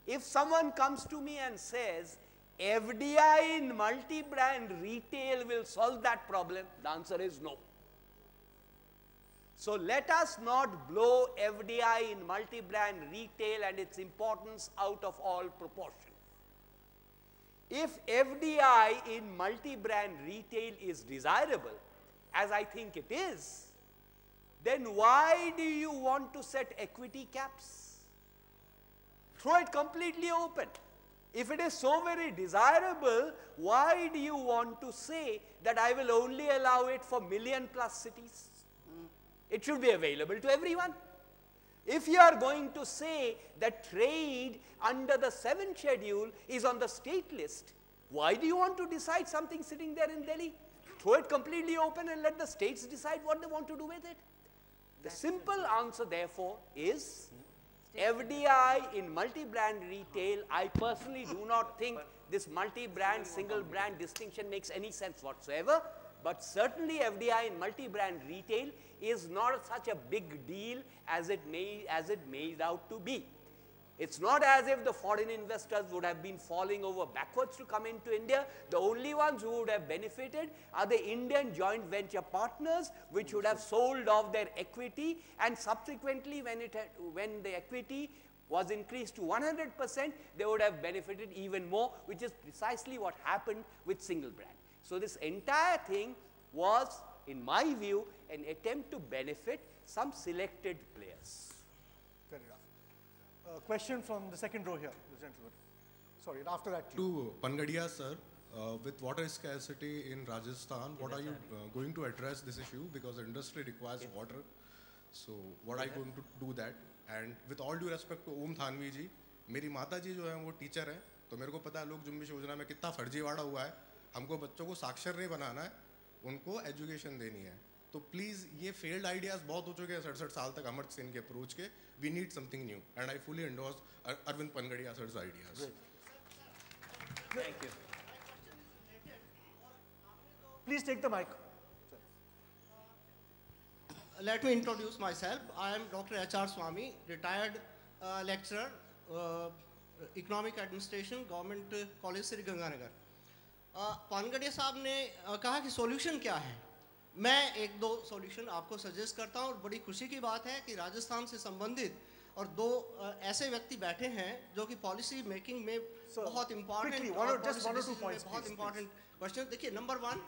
If someone comes to me and says, FDI in multi-brand retail will solve that problem, the answer is no. So let us not blow FDI in multi-brand retail and its importance out of all proportion. If FDI in multi-brand retail is desirable, as I think it is, then why do you want to set equity caps? Throw it completely open. If it is so very desirable, why do you want to say that I will only allow it for million-plus cities? It should be available to everyone. If you are going to say that trade under the 7th schedule is on the state list, why do you want to decide something sitting there in Delhi? Throw it completely open and let the states decide what they want to do with it. The simple answer, therefore, is FDI in multi-brand retail. I personally do not think this multi-brand, single-brand distinction makes any sense whatsoever. But certainly FDI in multi-brand retail is not such a big deal as it made out to be. It's not as if the foreign investors would have been falling over backwards to come into India. The only ones who would have benefited are the Indian joint venture partners, which would have sold off their equity, and subsequently when the equity was increased to 100%, they would have benefited even more, which is precisely what happened with single brand. So this entire thing was, in my view, an attempt to benefit some selected players. Fair enough. Question from the second row here, the gentleman. Sorry, and after that, to Panagariya sir, with water scarcity in Rajasthan, what are you going to address this issue? Because the industry requires water. So what are you going to do that? And with all due respect to Om Thanvi ji, मेरी माता जी जो है वो teacher है, तो मेरे को पता है लोक जुम्बिश योजना में कितना फर्जीवाड़ा हुआ है. हमको बच्चों को साक्षर नहीं बनाना है, उनको एजुकेशन देनी है. तो प्लीज़ ये फेल्ड आइडियाज़ बहुत हो चुके हैं 67 साल तक अमर सिंह के अप्रोच के. We need something new and I fully endorse Arvind Panagariya sir's ideas. Thank you. please take the mic. Let me introduce myself. I am Dr. H.R. Swami, retired lecturer, Economic Administration, Government College, Sri Ganganagar. पानगड़िया साहब ने कहा कि solution क्या है. मैं एक दो solution आपको सजेस्ट करता हूँ और बड़ी खुशी की बात है कि राजस्थान से संबंधित और दो ऐसे व्यक्ति बैठे हैं जो कि पॉलिसी मेकिंग में बहुत इम्पोर्टेंट क्वेश्चन. देखिए, नंबर 1,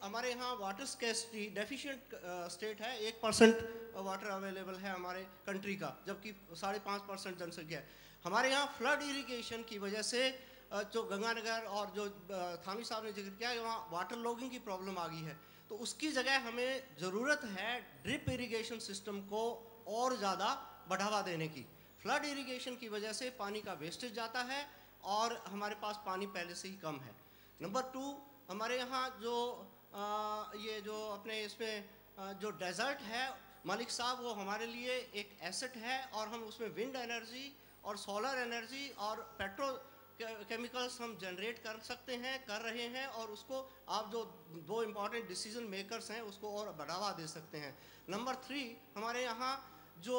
हमारे यहाँ वाटर स्कैर्सिटी डेफिशिएंट स्टेट है. 1% वाटर अवेलेबल है हमारे कंट्री का, जबकि 5.5% जनसंख्या है. हमारे यहाँ फ्लड इरिगेशन की वजह से जो गंगानगर और जो थामी साहब ने जिक्र किया, वहाँ वाटर लॉगिंग की प्रॉब्लम आ गई है. तो उसकी जगह हमें ज़रूरत है ड्रिप इरिगेशन सिस्टम को और ज़्यादा बढ़ावा देने की. फ्लड इरिगेशन की वजह से पानी का वेस्टेज जाता है और हमारे पास पानी पहले से ही कम है. नंबर 2, हमारे यहाँ जो ये जो अपने इसमें जो डेजर्ट है मलिक साहब, वो हमारे लिए एक एसेट है और हम उसमें विंड एनर्जी और सोलर एनर्जी और पेट्रो केमिकल्स हम जनरेट कर सकते हैं, कर रहे हैं, और उसको आप जो दो इम्पॉर्टेंट डिसीजन मेकर्स हैं उसको और बढ़ावा दे सकते हैं. नंबर 3, हमारे यहाँ जो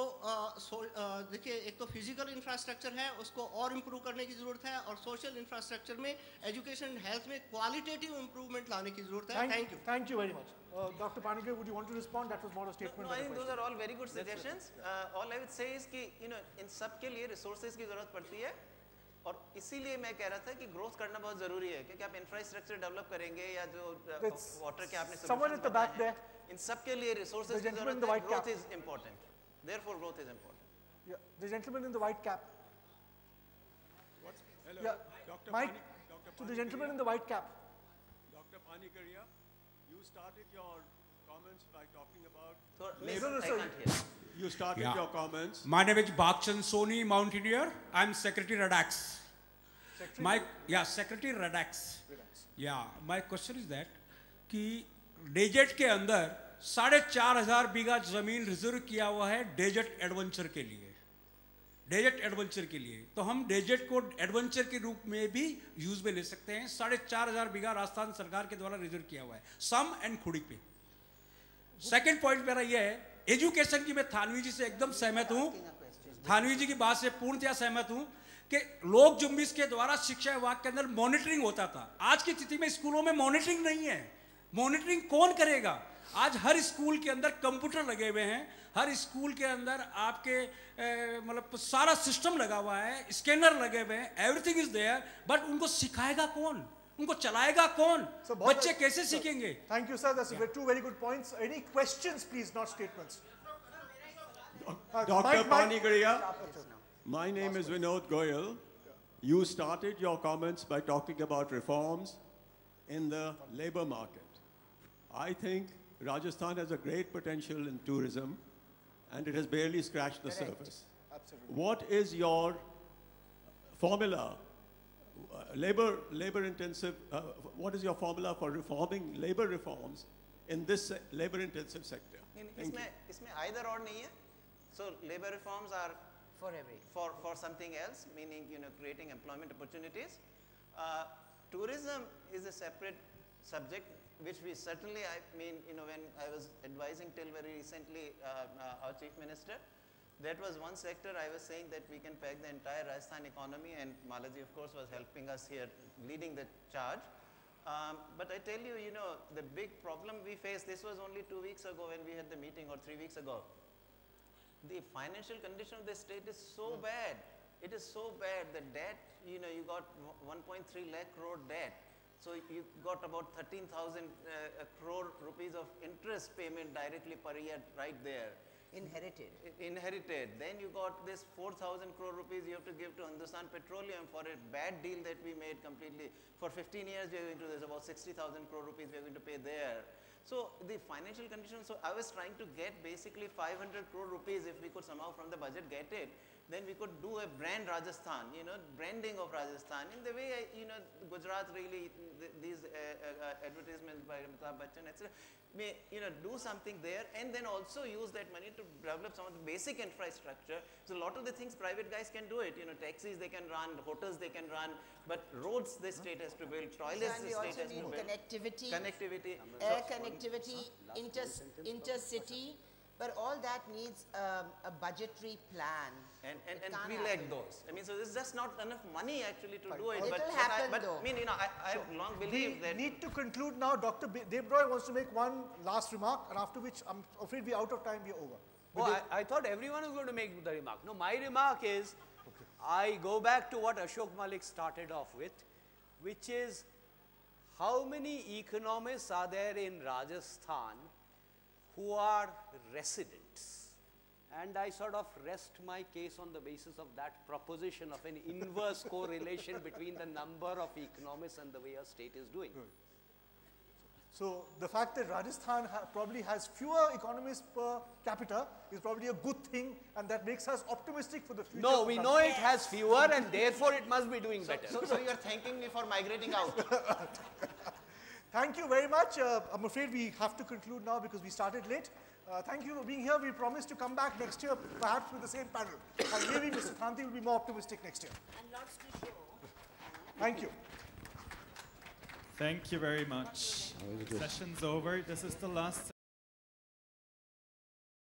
देखिए, एक तो फिजिकल इंफ्रास्ट्रक्चर है, उसको और इम्प्रूव करने की ज़रूरत है, और सोशल इंफ्रास्ट्रक्चर में एजुकेशन हेल्थ में क्वालिटेटिव इम्प्रूवमेंट लाने की ज़रूरत है. Thank you. Thank you very much. Dr. Panagariya, would you want to respond? That was more a statement. No, I think those are all very good suggestions. All I would say is कि इन सब के लिए resources की ज़रूरत पड़ती है, और इसीलिए मैं कह रहा था कि ग्रोथ करना बहुत ज़रूरी है, क्योंकि आप इंफ्रास्ट्रक्चर डेवलप करेंगे या जो वाटर के आपने someone at the back there. इन सब के लिए resources की ज़रूरत है. Growth is important. Therefore, growth is important. Yeah, the gentleman in the white cap. Hello, Yeah, Dr. Mike, Dr. to the gentleman in the white cap. Dr. Panagariya, you started your comments by talking about. So, No, I sir. can't hear. You started your comments. My name is Bakchan Soni, Mountaineer. I'm Secretary Radax. Secretary Radax. Yeah, my question is that कि desert के अंदर 4,500 बीघा जमीन reserve किया हुआ है desert adventure के लिए. Desert adventure के लिए तो हम डेजर्ट को एडवेंचर के रूप में भी यूज में ले सकते हैं. 4,500 बीघा राजस्थान सरकार के द्वारा रिजर्व किया हुआ है, सम एंड खुड़ी पे. सेकंड पॉइंट मेरा यह है, एजुकेशन की मैं थानवी जी से एकदम सहमत हूं. थानवी जी की बात से पूर्णतया सहमत हूं कि लोक जुम्बिश के द्वारा शिक्षा विभाग के अंदर मॉनिटरिंग होता था. आज की स्थिति में स्कूलों में मॉनिटरिंग नहीं है. मॉनिटरिंग कौन करेगा? आज हर स्कूल के अंदर कंप्यूटर लगे हुए हैं, हर स्कूल के अंदर आपके मतलब सारा सिस्टम लगा हुआ है, स्कैनर लगे हुए हैं, एवरीथिंग इज देयर, बट उनको सिखाएगा कौन, उनको चलाएगा कौन, बच्चे कैसे सीखेंगे? Thank you, sir. That's two very good points. Any questions, please, not statements. Dr. Panagariya, my name is Vinod Goyal. You started your comments by talking about reforms in the labor market. I think Rajasthan has a great potential in tourism, and it has barely scratched the surface. Absolutely. What is your formula, labor intensive, what is your formula for reforming labor reforms in this labor intensive sector? इसमें either or नहीं है. So labor reforms are for something else, meaning creating employment opportunities. Tourism is a separate subject, which we certainly, when I was advising till very recently our Chief Minister, That was one sector I was saying that we can peg the entire Rajasthan economy, and Malaji of course was helping us here, leading the charge. But I tell you, you know, the big problem we faced, this was only 2 weeks ago when we had the meeting, or 3 weeks ago. The financial condition of the state is so bad. It is so bad. The debt, you know, you got 1.3 lakh crore debt. So you got about 13,000 crore rupees of interest payment directly per year right there. Inherited. Inherited. Then you got this 4,000 crore rupees you have to give to Hindustan Petroleum for a bad deal that we made completely. For 15 years we are going to, there's about 60,000 crore rupees we are going to pay there. So the financial condition, so I was trying to get basically 500 crore rupees if we could somehow from the budget get it. Then we could do a brand Rajasthan, you know, branding of Rajasthan. In the way, you know, Gujarat really, these advertisements by Amitabh Bachchan, etc., may, you know, do something there, and then also use that money to develop some of the basic infrastructure. So a lot of the things private guys can do it, you know, taxis they can run, hotels they can run, but roads the state has to build, toilets the state has to build. Connectivity, air connectivity, intercity, but all that needs a budgetary plan. And we lack those. I mean, so there's just not enough money actually to do it. It will happen though. I mean, you know, I have long believed that. We need to conclude now. Dr. Debroy wants to make one last remark, and after which I'm afraid we're out of time, we're over. Oh, I thought everyone was going to make the remark. No, my remark is, I go back to what Ashok Malik started off with, which is how many economists are there in Rajasthan who are residents? And I sort of rest my case on the basis of that proposition of an inverse correlation between the number of economists and the way a state is doing. So the fact that Rajasthan probably has fewer economists per capita is probably a good thing, and that makes us optimistic for the future. No, we know it has fewer, and therefore it must be doing better. So you are thanking me for migrating out. Thank you very much. I'm afraid we have to conclude now because we started late. Thank you for being here. We promise to come back next year, perhaps with the same panel. And maybe Mr. Thanvi will be more optimistic next year. And lots to show. Thank you. Thank you very much. Session's over. This is the last